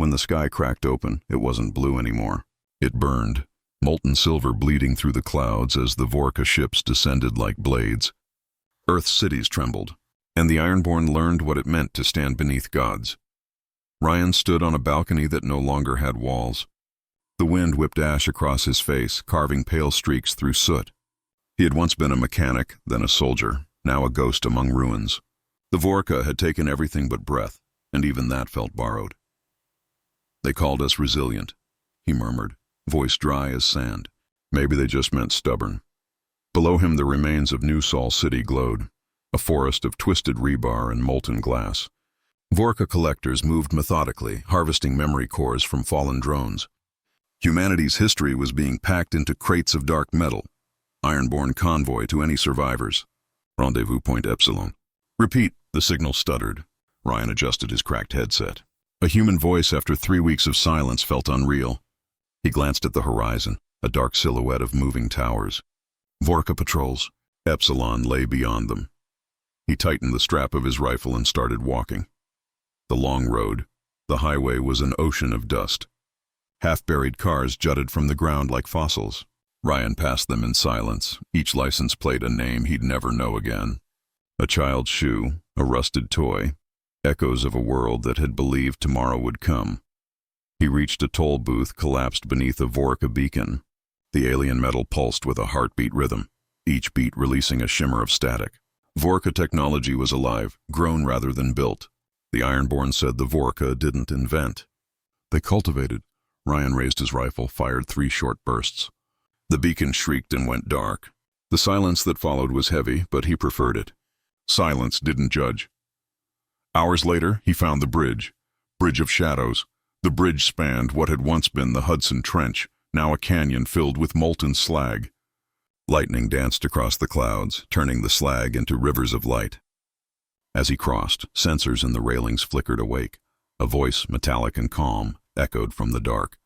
when the sky cracked open, it wasn't blue anymore. It burned, molten silver bleeding through the clouds as the Vorr'Ka ships descended like blades. Earth's cities trembled, and the Ironborn learned what it meant to stand beneath gods. Rion stood on a balcony that no longer had walls. The wind whipped ash across his face, carving pale streaks through soot. He had once been a mechanic, then a soldier, now a ghost among ruins. The Vorr'Ka had taken everything but breath, and even that felt borrowed. "They called us resilient," he murmured, voice dry as sand. Maybe they just meant stubborn. Below him the remains of New Sol City glowed, a forest of twisted rebar and molten glass. Vorr'Ka collectors moved methodically, harvesting memory cores from fallen drones. Humanity's history was being packed into crates of dark metal. Ironborn convoy to any survivors. Rendezvous point Epsilon. "Repeat," the signal stuttered. Rion adjusted his cracked headset. A human voice after 3 weeks of silence felt unreal. He glanced at the horizon, a dark silhouette of moving towers. Vorr'Ka patrols. Epsilon lay beyond them. He tightened the strap of his rifle and started walking. The long road, the highway, was an ocean of dust. Half-buried cars jutted from the ground like fossils. Rion passed them in silence, each license plate a name he'd never know again. A child's shoe, a rusted toy, echoes of a world that had believed tomorrow would come. He reached a toll booth collapsed beneath a Vorr'Ka beacon. The alien metal pulsed with a heartbeat rhythm, each beat releasing a shimmer of static. Vorr'Ka technology was alive, grown rather than built. The Ironborn said the Vorr'Ka didn't invent. They cultivated. Rion raised his rifle, fired 3 short bursts. The beacon shrieked and went dark. The silence that followed was heavy, but he preferred it. Silence didn't judge. Hours later, he found the bridge of shadows. The bridge spanned what had once been the Hudson Trench, now a canyon filled with molten slag. Lightning danced across the clouds, turning the slag into rivers of light. As he crossed, sensors in the railings flickered awake. A voice, metallic and calm, echoed from the dark.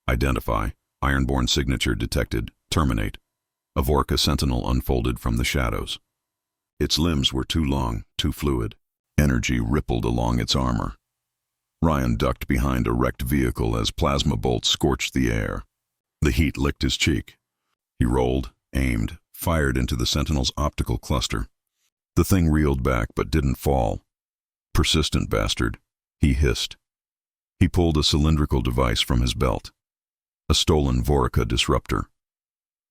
"Identify." Ironborn signature detected. "Terminate." A Vorr'Ka sentinel unfolded from the shadows. Its limbs were too long, too fluid. Energy rippled along its armor. Rion ducked behind a wrecked vehicle as plasma bolts scorched the air. The heat licked his cheek. He rolled, aimed, fired into the sentinel's optical cluster. The thing reeled back but didn't fall. "Persistent bastard," he hissed. He pulled a cylindrical device from his belt. A stolen Vorr'Ka disruptor.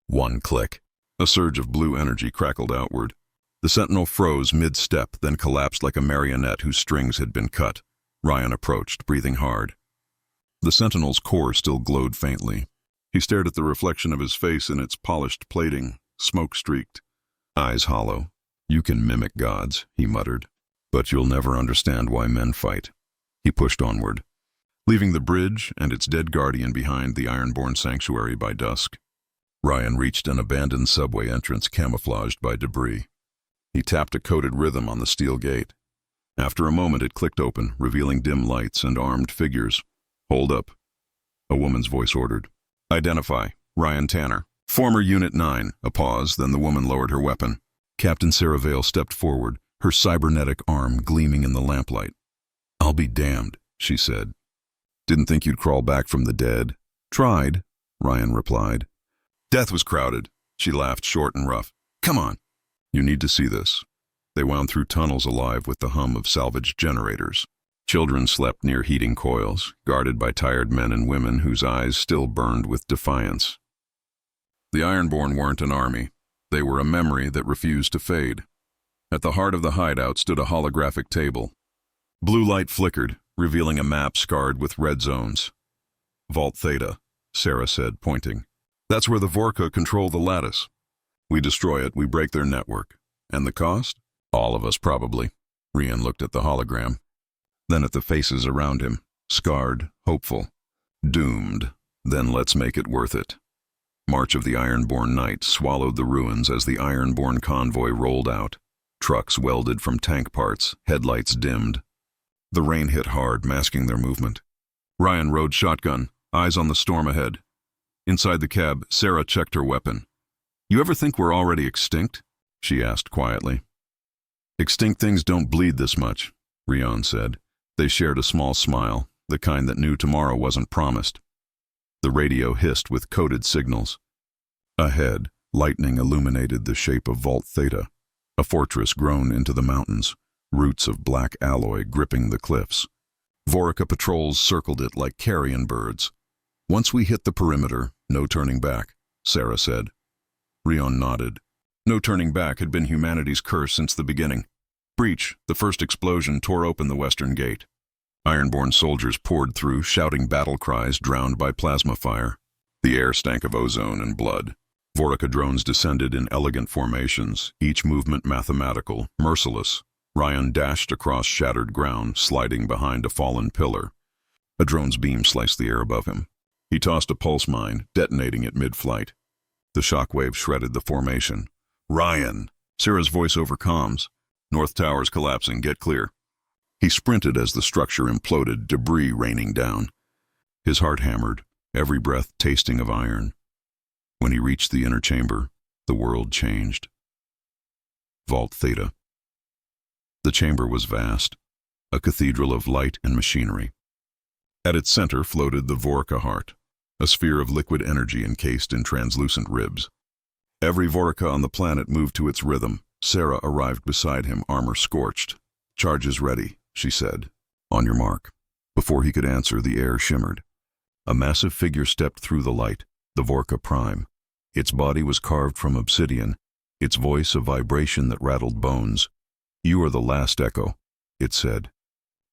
One click. A surge of blue energy crackled outward. The sentinel froze mid-step, then collapsed like a marionette whose strings had been cut. Rion approached, breathing hard. The sentinel's core still glowed faintly. He stared at the reflection of his face in its polished plating, smoke-streaked, eyes hollow. "You can mimic gods," he muttered, "but you'll never understand why men fight." He pushed onward, leaving the bridge and its dead guardian behind the Ironborn sanctuary by dusk. Rion reached an abandoned subway entrance camouflaged by debris. He tapped a coded rhythm on the steel gate. After a moment it clicked open, revealing dim lights and armed figures. "Hold up," a woman's voice ordered. "Identify." "Rion Tanner." "Former Unit 9. A pause, then the woman lowered her weapon. Captain Sarah Vale stepped forward, her cybernetic arm gleaming in the lamplight. "I'll be damned," she said. "Didn't think you'd crawl back from the dead." "Tried," Rion replied. "Death was crowded." She laughed, short and rough. "Come on. You need to see this." They wound through tunnels alive with the hum of salvaged generators. Children slept near heating coils, guarded by tired men and women whose eyes still burned with defiance. The Ironborn weren't an army. They were a memory that refused to fade. At the heart of the hideout stood a holographic table. Blue light flickered, revealing a map scarred with red zones. "Vault Theta," Sarah said, pointing. "That's where the Vorr'Ka control the lattice. We destroy it, we break their network. And the cost? All of us, probably." Rion looked at the hologram, then at the faces around him, scarred, hopeful, doomed. "Then let's make it worth it." March of the Ironborn night swallowed the ruins as the Ironborn convoy rolled out. Trucks welded from tank parts, headlights dimmed. The rain hit hard, masking their movement. Rion rode shotgun, eyes on the storm ahead. Inside the cab, Sarah checked her weapon. "You ever think we're already extinct?" she asked quietly. "Extinct things don't bleed this much," Rion said. They shared a small smile, the kind that knew tomorrow wasn't promised. The radio hissed with coded signals. Ahead, lightning illuminated the shape of Vault Theta, a fortress grown into the mountains, roots of black alloy gripping the cliffs. Vorr'Ka patrols circled it like carrion birds. Once we hit the perimeter, no turning back, Sarah said. Rion nodded. No turning back had been humanity's curse since the beginning. Breach, the first explosion, tore open the western gate. Ironborn soldiers poured through, shouting battle cries drowned by plasma fire. The air stank of ozone and blood. Vorr'Ka drones descended in elegant formations, each movement mathematical, merciless. Rion dashed across shattered ground, sliding behind a fallen pillar. A drone's beam sliced the air above him. He tossed a pulse mine, detonating it mid-flight. The shockwave shredded the formation. Rion! Sarah's voice over comms. North Tower's collapsing, get clear. He sprinted as the structure imploded, debris raining down. His heart hammered, every breath tasting of iron. When he reached the inner chamber, the world changed. Vault Theta. The chamber was vast, a cathedral of light and machinery. At its center floated the Vorr'Ka heart, a sphere of liquid energy encased in translucent ribs. Every Vorr'Ka on the planet moved to its rhythm. Sarah arrived beside him, armor scorched. Charges ready, she said. On your mark. Before he could answer, the air shimmered. A massive figure stepped through the light, the Vorr'Ka Prime. Its body was carved from obsidian, its voice a vibration that rattled bones. You are the last echo, it said.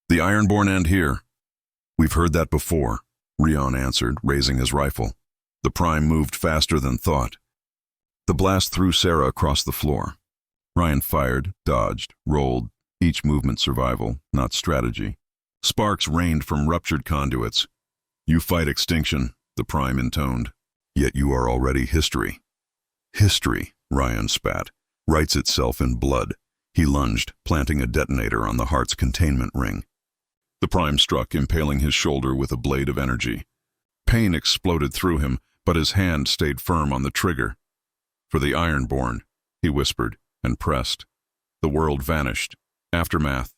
The Ironborn end here. We've heard that before, Rion answered, raising his rifle. The Prime moved faster than thought. The blast threw Sarah across the floor. Rion fired, dodged, rolled, each movement survival, not strategy. Sparks rained from ruptured conduits. You fight extinction, the Prime intoned. Yet you are already history. History, Rion spat, writes itself in blood. He lunged, planting a detonator on the heart's containment ring. The Prime struck, impaling his shoulder with a blade of energy. Pain exploded through him, but his hand stayed firm on the trigger. For the Ironborn, he whispered, and pressed. The world vanished. Aftermath.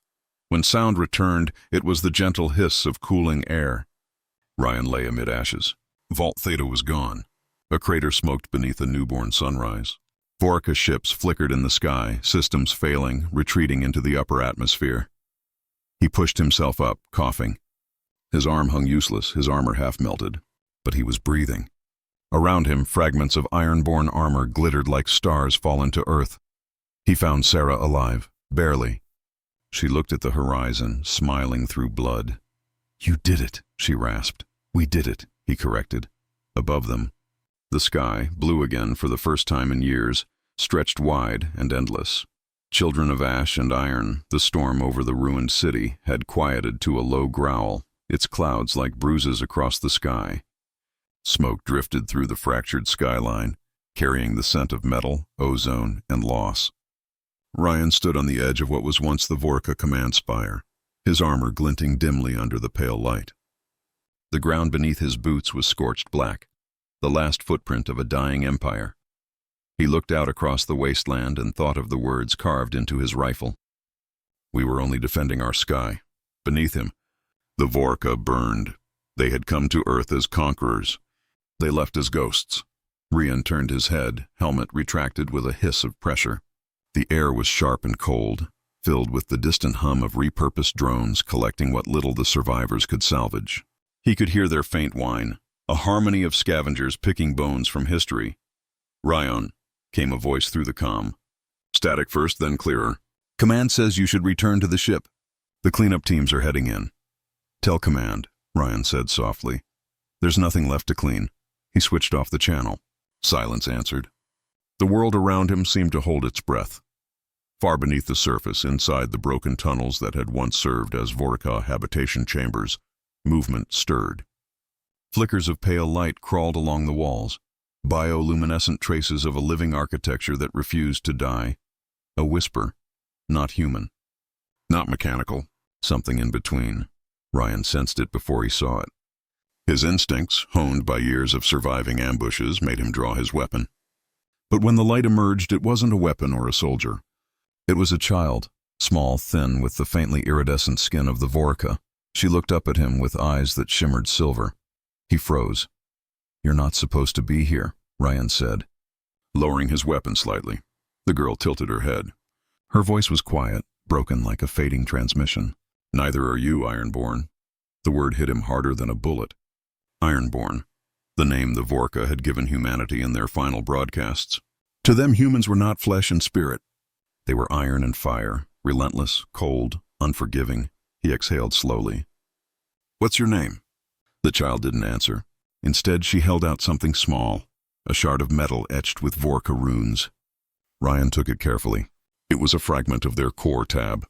When sound returned, it was the gentle hiss of cooling air. Rion lay amid ashes. Vault Theta was gone. A crater smoked beneath a newborn sunrise. Vorr'Ka ships flickered in the sky, systems failing, retreating into the upper atmosphere. He pushed himself up, coughing. His arm hung useless, his armor half-melted. But he was breathing. Around him, fragments of Ironborn armor glittered like stars fallen to earth. He found Sarah alive, barely. She looked at the horizon, smiling through blood. You did it, she rasped. We did it, he corrected. Above them, the sky, blue again for the first time in years, stretched wide and endless. Children of ash and iron, the storm over the ruined city had quieted to a low growl, its clouds like bruises across the sky. Smoke drifted through the fractured skyline, carrying the scent of metal, ozone, and loss. Rion stood on the edge of what was once the Vorr'Ka command spire, his armor glinting dimly under the pale light. The ground beneath his boots was scorched black, the last footprint of a dying empire. He looked out across the wasteland and thought of the words carved into his rifle. We were only defending our sky. Beneath him, the Vorr'Ka burned. They had come to Earth as conquerors. They left as ghosts. Rion turned his head, helmet retracted with a hiss of pressure. The air was sharp and cold, filled with the distant hum of repurposed drones collecting what little the survivors could salvage. He could hear their faint whine, a harmony of scavengers picking bones from history. Rion, came a voice through the comm. Static first, then clearer. Command says you should return to the ship. The cleanup teams are heading in. Tell Command, Rion said softly. There's nothing left to clean. He switched off the channel. Silence answered. The world around him seemed to hold its breath. Far beneath the surface, inside the broken tunnels that had once served as Vorr'Ka habitation chambers, movement stirred. Flickers of pale light crawled along the walls, bioluminescent traces of a living architecture that refused to die. A whisper, not human, not mechanical, something in between. Rion sensed it before he saw it. His instincts, honed by years of surviving ambushes, made him draw his weapon. But when the light emerged, it wasn't a weapon or a soldier. It was a child, small, thin, with the faintly iridescent skin of the Vorr'Ka. She looked up at him with eyes that shimmered silver. He froze. "You're not supposed to be here," Rion said, lowering his weapon slightly. The girl tilted her head. Her voice was quiet, broken like a fading transmission. "Neither are you, Ironborn." The word hit him harder than a bullet. Ironborn, the name the Vorr'Ka had given humanity in their final broadcasts. To them, humans were not flesh and spirit. They were iron and fire, relentless, cold, unforgiving. He exhaled slowly. "What's your name?" The child didn't answer. Instead, she held out something small, a shard of metal etched with Vorr'Ka runes. Rion took it carefully. It was a fragment of their core tab.